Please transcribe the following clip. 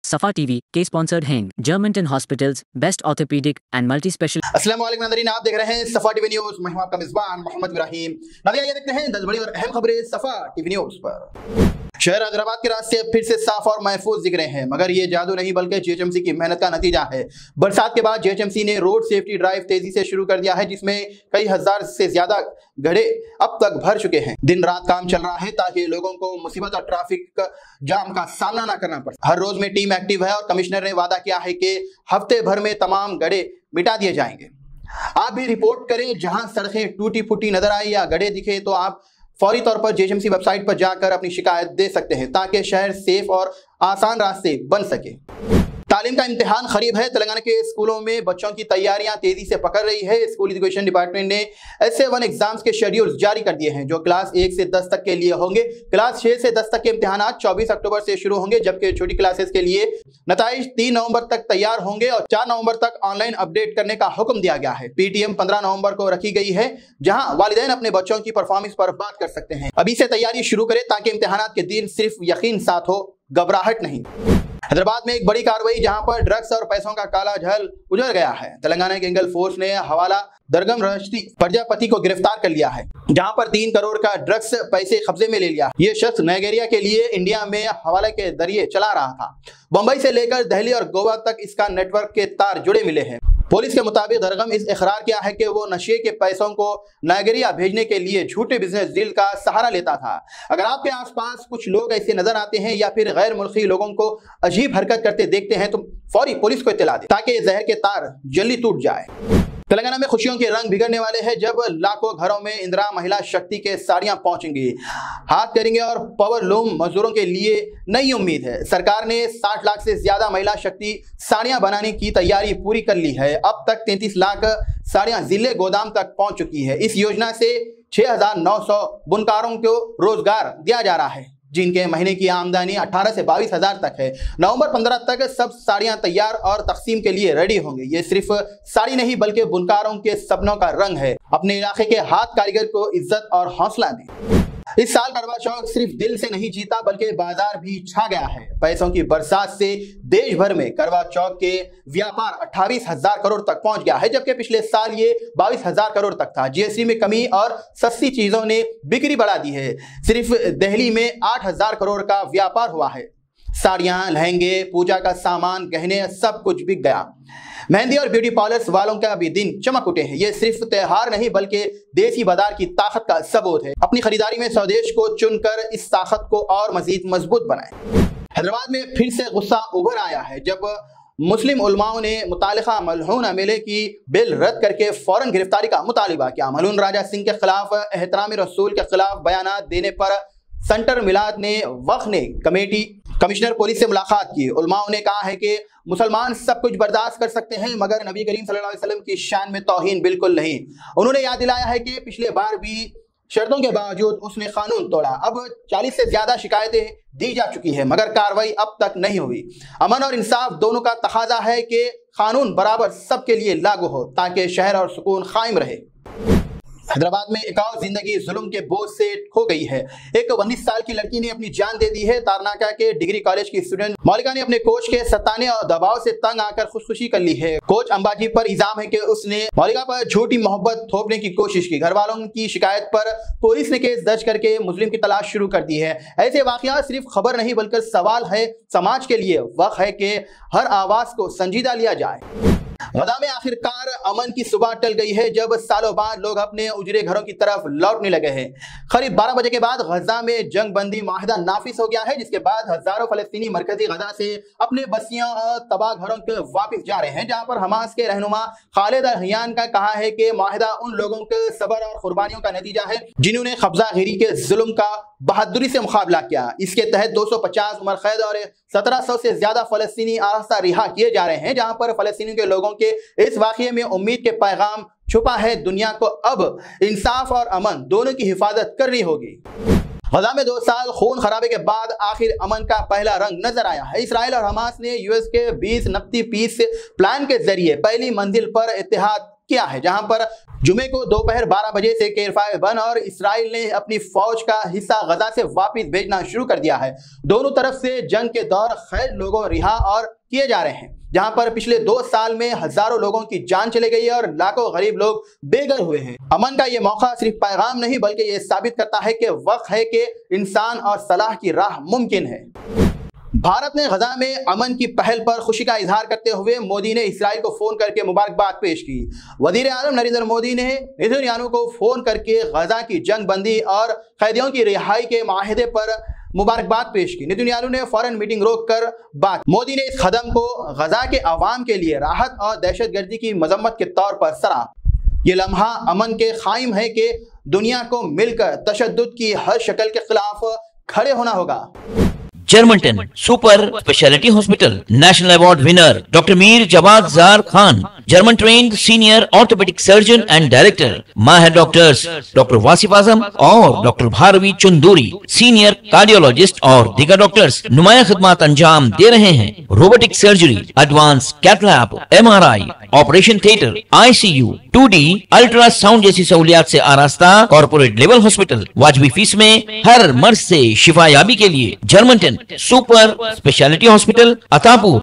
Safa TV, K-sponsored Hang, Germantown Hospitals, Best Orthopedic and Multi-Special. अस्सलाम वालेकुम नाज़रीन, आप देख रहे हैं सफा टीवी न्यूज़। मैं हूं आपका मेज़बान मोहम्मद इब्राहिम। नाज़रीन, ये देखते हैं 10 बड़ी और अहम खबरें सफा टीवी न्यूज़ पर। शहर हैदराबाद के रास्ते फिर से साफ और महफूज दिख रहे हैं, मगर ये जादू नहीं बल्कि जीएचएमसी की मेहनत का नतीजा है। बरसात के बाद जीएचएमसी ने रोड सेफ्टी ड्राइव तेजी से शुरू कर दिया है, जिसमें कई हजार से ज्यादा गड्ढे अब तक भर चुके हैं। दिन रात काम चल रहा है ताकि लोगों को मुसीबत और ट्रैफिक जाम का सामना न करना पड़े। हर रोज में टीम एक्टिव है और कमिश्नर ने वादा किया है कि हफ्ते भर में तमाम गड्ढे मिटा दिए जाएंगे। आप भी रिपोर्ट करें, जहां सड़कें टूटी फूटी नजर आए या गड्ढे दिखे तो आप फौरी तौर पर जीएचएमसी वेबसाइट पर जाकर अपनी शिकायत दे सकते हैं, ताकि शहर सेफ और आसान रास्ते बन सके। तालीम का इम्तिहान करीब है। तेलंगाना के स्कूलों में बच्चों की तैयारियां तेजी से पकड़ रही है। स्कूल एजुकेशन डिपार्टमेंट ने SA1 एग्जाम्स के शेड्यूल्स जारी कर दिए हैं, जो क्लास 1 से 10 तक के लिए होंगे। क्लास 6 से 10 तक के इम्तिहान 24 अक्टूबर से शुरू होंगे, जबकि छोटी क्लासेस के लिए नताइज 3 नवंबर तक तैयार होंगे और 4 नवंबर तक ऑनलाइन अपडेट करने का हुक्म दिया गया है। PTM 15 नवंबर को रखी गई है, जहां वालिदैन अपने बच्चों की परफॉर्मेंस पर बात कर सकते हैं। अभी से तैयारी शुरू करें ताकि इम्तिहान के दिन सिर्फ यकीन साथ हो, घबराहट नहीं। हैदराबाद में एक बड़ी कार्रवाई, जहां पर ड्रग्स और पैसों का काला झल उजड़ गया है। तेलंगाना गैंगल फोर्स ने हवाला दरगम रश्ती प्रजापति को गिरफ्तार कर लिया है, जहां पर 3 करोड़ का ड्रग्स पैसे कब्जे में ले लिया। ये शख्स नाइजीरिया के लिए इंडिया में हवाले के जरिए चला रहा था। मुंबई से लेकर दिल्ली और गोवा तक इसका नेटवर्क के तार जुड़े मिले हैं। पुलिस के मुताबिक दरगम इस इकरार किया है कि वो नशे के पैसों को नाइजीरिया भेजने के लिए झूठे बिजनेस डील का सहारा लेता था। अगर आपके आसपास कुछ लोग ऐसे नजर आते हैं या फिर गैर मुल्की लोगों को अजीब हरकत करते देखते हैं तो फौरी पुलिस को इत्तला दें, ताकि जहर के तार जल्दी टूट जाए। तेलंगाना में खुशियों के रंग बिगड़ने वाले हैं, जब लाखों घरों में इंदिरा महिला शक्ति के साड़ियां पहुंचेंगी, हाथ करेंगे और पावर लूम मजदूरों के लिए नई उम्मीद है। सरकार ने 60 लाख से ज्यादा महिला शक्ति साड़ियां बनाने की तैयारी पूरी कर ली है। अब तक 33 लाख साड़ियां जिले गोदाम तक पहुंच चुकी है। इस योजना से 6900 बुनकारों को रोजगार दिया जा रहा है, जिनके महीने की आमदनी 18 से 22 हजार तक है। नवंबर 15 तक सब साड़ियां तैयार और तकसीम के लिए रेडी होंगे। ये सिर्फ साड़ी नहीं बल्कि बुनकारों के सपनों का रंग है। अपने इलाके के हाथ कारीगर को इज्जत और हौसला दें। इस साल करवा चौथ सिर्फ दिल से नहीं जीता बल्कि बाजार भी छा गया है। पैसों की बरसात से देश भर में करवा चौथ के व्यापार 28,000 करोड़ तक पहुंच गया है, जबकि पिछले साल ये 22,000 करोड़ तक था। GST में कमी और सस्ती चीजों ने बिक्री बढ़ा दी है। सिर्फ दिल्ली में 8,000 करोड़ का व्यापार हुआ है। साड़ियां, लहंगे, पूजा का सामान, गहने, सब कुछ बिक गया। मेहंदी और ब्यूटी पार्लर्स वालों का भी दिन चमक उठे हैं। ये सिर्फ त्योहार नहीं बल्कि देसी बाजार की ताकत का सबूत है। अपनी खरीदारी में स्वदेश को चुनकर इस ताकत को और मजीद मजबूत बनाएं। हैदराबाद में फिर से गुस्सा उभर आया है, जब मुस्लिम उलमाओं ने मुतालिका मलऊन एमएलए की बिल रद्द करके फौरन गिरफ्तारी का मुतालिबा किया। मलऊन राजा सिंह के खिलाफ एहतराम रसूल के खिलाफ बयानात देने पर सेंटर मिलाद ने वक्फ ने कमिश्नर पुलिस से मुलाकात की। उलमाओं ने कहा है कि मुसलमान सब कुछ बर्दाश्त कर सकते हैं, मगर नबी करीम सल्लल्लाहु अलैहि वसल्लम की शान में तौहीन बिल्कुल नहीं। उन्होंने याद दिलाया है कि पिछले बार भी शर्तों के बावजूद उसने कानून तोड़ा। अब 40 से ज्यादा शिकायतें दी जा चुकी है, मगर कार्रवाई अब तक नहीं हुई। अमन और इंसाफ दोनों का तकाजा है कि कानून बराबर सबके लिए लागू हो, ताकि शहर और सुकून कायम रहे। हैदराबाद में एक और जिंदगी जुल्म के बोझ से खो गई है। एक 19 साल की लड़की ने अपनी जान दे दी है। तारनाका के डिग्री कॉलेज की स्टूडेंट मौलिका ने अपने कोच के सताने और दबाव से तंग आकर खुदकुशी कर ली है। कोच अंबाजी पर इल्जाम है कि उसने मौलिका पर झूठी मोहब्बत थोपने की कोशिश की। घर वालों की शिकायत पर पुलिस ने केस दर्ज करके मुजरिम की तलाश शुरू कर दी है। ऐसे वाकयात सिर्फ खबर नहीं बल्कि सवाल है समाज के लिए। वक्त है कि हर आवाज को संजीदा लिया जाए। गजा में आखिरकार अमन की सुबह टल गई है, जब सालों बाद लोग अपने उजड़े घरों की तरफ लौटने लगे हैं। करीब 12 बजे के बाद गजा में जंग बंदी माहिदा नाफिज हो गया है, जिसके बाद हजारों फलस्तीनी मरकजी गजा से अपने बस्तियों और तबाह घरों के वापस जा रहे हैं, जहां पर हमास के रहनुमा खालिद अल-हय्यान का कहा है कि माहिदा उन लोगों के सब्र और कुर्बानियों का नतीजा है जिन्होंने कब्जा गिरी के जुल्म का बहादुरी से मुकाबला किया। इसके तहत 250 उम्र कैद और 1700 से ज्यादा फलस्तीनी आस्था रिहा किए जा रहे हैं, जहां पर फलस्तीनियों के लोगों के इस वाकये में उम्मीद के पैगाम छुपा है। दुनिया को अब इंसाफ और अमन दोनों की हिफाजत करनी होगी। गजा में 2 साल खून खराबे के बाद आखिर अमन का पहला रंग नजर आया है। इसराइल और हमास ने US के 20 नकदी पीस प्लान के जरिए पहली मंजिल पर इत्तेहाद किया है, जहां पर जुमे को दोपहर 12 बजे से केरफायर बंद और इसराइल ने अपनी फौज का हिस्सा गजा से वापस भेजना शुरू कर दिया है। दोनों तरफ से जंग के दौर कैद लोगों रिहा और किए जा रहे हैं, जहां पर पिछले 2 साल में हजारों लोगों की जान चली गई है और लाखों गरीब लोग बेघर हुए हैं। अमन का ये मौका सिर्फ पैगाम नहीं बल्कि ये साबित करता है कि वक्त है कि इंसान और सलाह की राह मुमकिन है। भारत ने गजा में अमन की पहल पर खुशी का इजहार करते हुए मोदी ने इसराइल को फोन करके मुबारकबाद पेश की। वजीर आजम नरेंद्र मोदी ने नेतन्याहू को फोन करके गजा की जंग बंदी और कैदियों की रिहाई के माहिदे पर मुबारकबाद पेश की। नेतन्याहू ने फौरन मीटिंग रोककर बात। मोदी ने इस कदम को गजा के अवाम के लिए राहत और दहशतगर्दी की मजम्मत के तौर पर सराहा। ये लम्हा अमन के कायम है कि दुनिया को मिलकर तशद्दुद की हर शक्ल के खिलाफ खड़े होना होगा। जर्मनटन super speciality hospital national award winner doctor Mir Jawad Zar Khan, German trained senior orthopedic surgeon and director, माहिर डॉक्टर्स डॉक्टर वासिफ आजम और doctor Bharvi Chanduri, senior cardiologist और दीगर डॉक्टर्स नुमाया खिदमत अंजाम दे रहे हैं। Robotic surgery, advance cath lab, MRI, operation theatre, ICU, 2D ultrasound जैसी सहूलियात से आरास्ता कॉर्पोरेट लेवल हॉस्पिटल। वाजबी फीस में हर मर्ज से शिफायाबी के लिए Germanton super speciality hospital, Attapur,